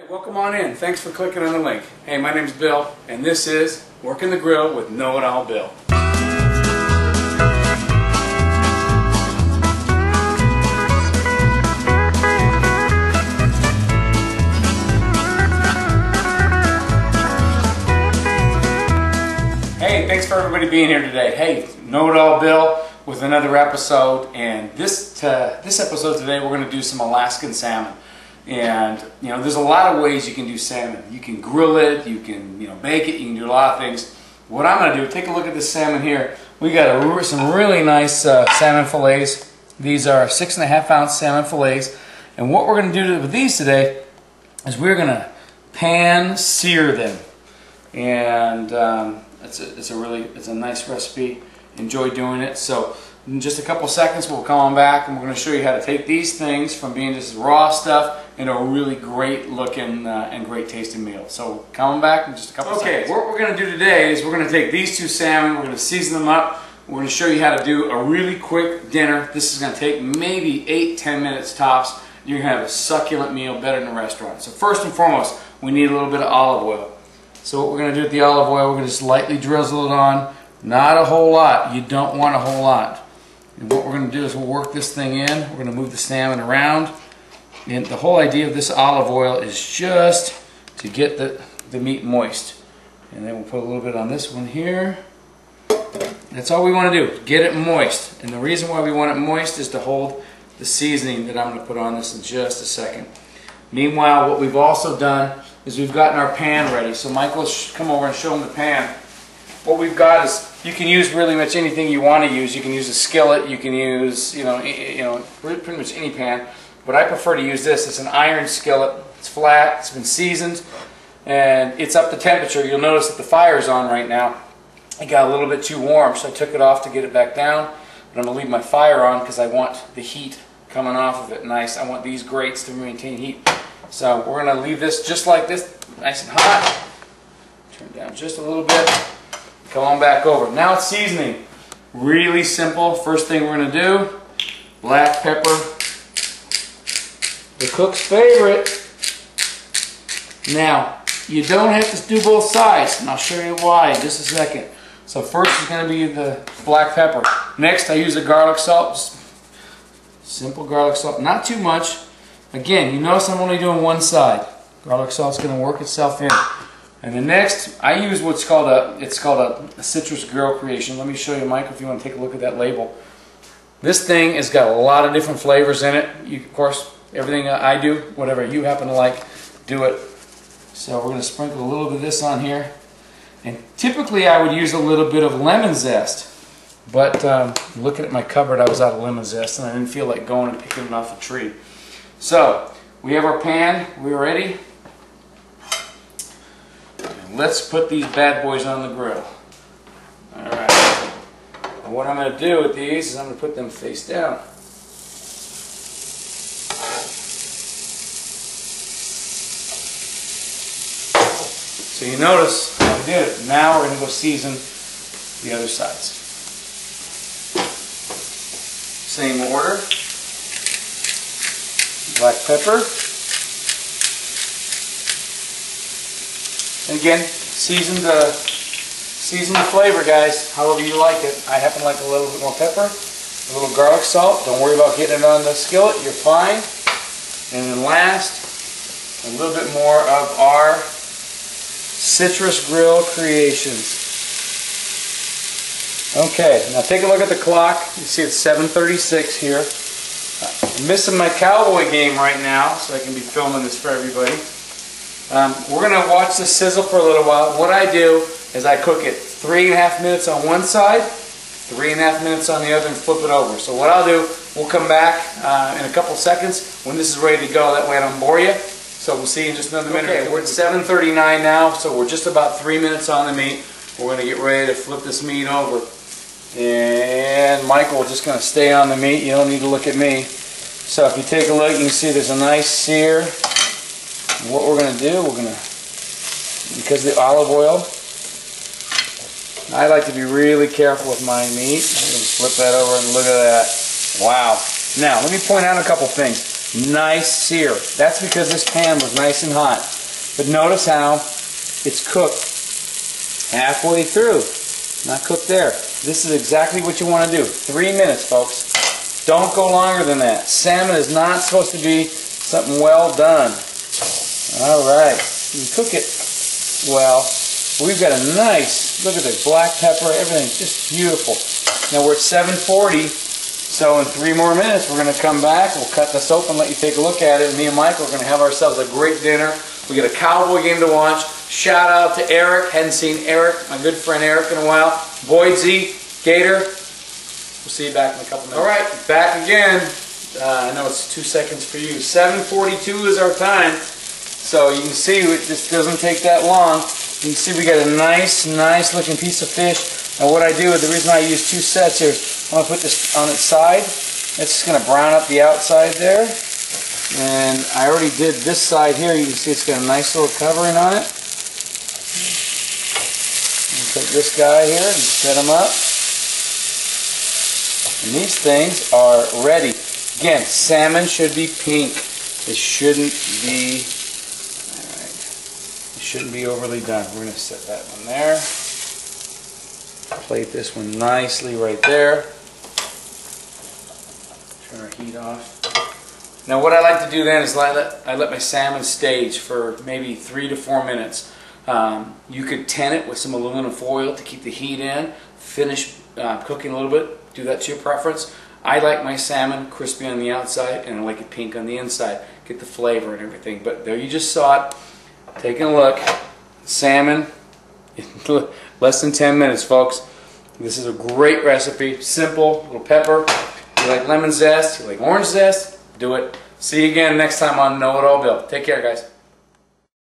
Welcome on in. Thanks for clicking on the link. Hey, my name's Bill, and this is Working the Grill with Know-It-All Bill. Hey, thanks for everybody being here today. Hey, Know-It-All Bill with another episode, and this episode today we're going to do some Alaskan salmon. And you know, there's a lot of ways you can do salmon. You can grill it, you can bake it, you can do a lot of things. What I'm going to do, take a look at this salmon here. We got some really nice salmon fillets. These are 6.5 ounce salmon fillets. And what we're going to do with these today is we're going to pan sear them. And it's a nice recipe. Enjoy doing it. So in just a couple seconds we'll come on back and we're going to show you how to take these things from being just raw stuff into a really great looking and great tasting meal. So come back in just a couple seconds. Okay, what we're going to do today is we're going to take these two salmon, we're going to season them up, we're going to show you how to do a really quick dinner. This is going to take maybe 8-10 minutes tops. You're going to have a succulent meal better than a restaurant. So first and foremost, we need a little bit of olive oil. So what we're going to do with the olive oil, we're going to just lightly drizzle it on. Not a whole lot. You don't want a whole lot. And what we're going to do is we'll work this thing in. We're going to move the salmon around. And the whole idea of this olive oil is just to get the meat moist. And then we'll put a little bit on this one here. That's all we want to do, get it moist. And the reason why we want it moist is to hold the seasoning that I'm going to put on this in just a second. Meanwhile, what we've also done is we've gotten our pan ready. So Michael, come over and show them the pan. What we've got is, you can use really much anything you want to use. You can use a skillet, you can use pretty much any pan. But I prefer to use this. It's an iron skillet. It's flat, it's been seasoned, and it's up to temperature. You'll notice that the fire's on right now. It got a little bit too warm, so I took it off to get it back down. But I'm going to leave my fire on because I want the heat coming off of it nice. I want these grates to maintain heat. So we're going to leave this just like this, nice and hot. Turn it down just a little bit. Come on back over. Now it's seasoning. Really simple. First thing we're going to do, black pepper. The cook's favorite. Now, you don't have to do both sides, and I'll show you why in just a second. So first is going to be the black pepper. Next, I use a garlic salt. Just simple garlic salt, not too much. Again, you notice I'm only doing one side. Garlic salt's going to work itself in. And the next, I use what's called a citrus grill creation. Let me show you, Mike, if you want to take a look at that label. This thing has got a lot of different flavors in it. You, of course, everything I do, whatever you happen to like, do it. So we're going to sprinkle a little bit of this on here. And typically I would use a little bit of lemon zest. But looking at my cupboard, I was out of lemon zest and I didn't feel like going and picking it off the tree. So we have our pan. We're ready. Let's put these bad boys on the grill. Alright. And what I'm going to do with these is I'm going to put them face down. So you notice how we did it. Now we're going to go season the other sides. Same order. Black pepper. And again, season the flavor, guys, however you like it. I happen to like a little bit more pepper, a little garlic salt. Don't worry about getting it on the skillet, you're fine. And then last, a little bit more of our citrus grill creations. Okay, now take a look at the clock. You see it's 7:36 here. I'm missing my cowboy game right now, so I can be filming this for everybody. We're going to watch this sizzle for a little while. What I do is I cook it 3.5 minutes on one side, 3.5 minutes on the other, and flip it over. So what I'll do, we'll come back in a couple seconds when this is ready to go. That way I don't bore you. So we'll see you in just another minute. Okay, we're at 7:39 now, so we're just about 3 minutes on the meat. We're going to get ready to flip this meat over. And Michael's just going to stay on the meat. You don't need to look at me. So if you take a look, you can see there's a nice sear. What we're going to do, because of the olive oil, I like to be really careful with my meat. I'm going to flip that over and look at that. Wow. Now, let me point out a couple things. Nice sear. That's because this pan was nice and hot. But notice how it's cooked halfway through. Not cooked there. This is exactly what you want to do. 3 minutes, folks. Don't go longer than that. Salmon is not supposed to be something well done. Alright. You can cook it well. We've got a nice, look at the black pepper, everything's just beautiful. Now we're at 7:40, so in 3 more minutes we're going to come back, we'll cut this open, let you take a look at it, and me and Michael are going to have ourselves a great dinner. We got a Cowboy game to watch. Shout out to Eric, hadn't seen Eric, my good friend Eric in a while. Boydsie, Gator, we'll see you back in a couple minutes. Alright, back again. I know it's 2 seconds for you. 7:42 is our time, so you can see it just doesn't take that long. You can see we got a nice looking piece of fish. And what I do, the reason I use 2 sets here, I'm going to put this on its side. It's just going to brown up the outside there. And I already did this side here. You can see it's got a nice little covering on it. Take this guy here and set him up. And these things are ready. Again, salmon should be pink. It shouldn't be, it shouldn't be overly done. We're going to set that one there. Plate this one nicely right there. Turn our heat off. Now what I like to do then is I let my salmon stage for maybe 3 to 4 minutes. You could tin it with some aluminum foil to keep the heat in, finish cooking a little bit, do that to your preference. I like my salmon crispy on the outside and I like it pink on the inside, get the flavor and everything. But there you just saw it, taking a look, salmon in less than 10 minutes, folks. This is a great recipe, simple, little pepper. You like lemon zest, you like orange zest, do it. See you again next time on Know It All Bill. Take care, guys.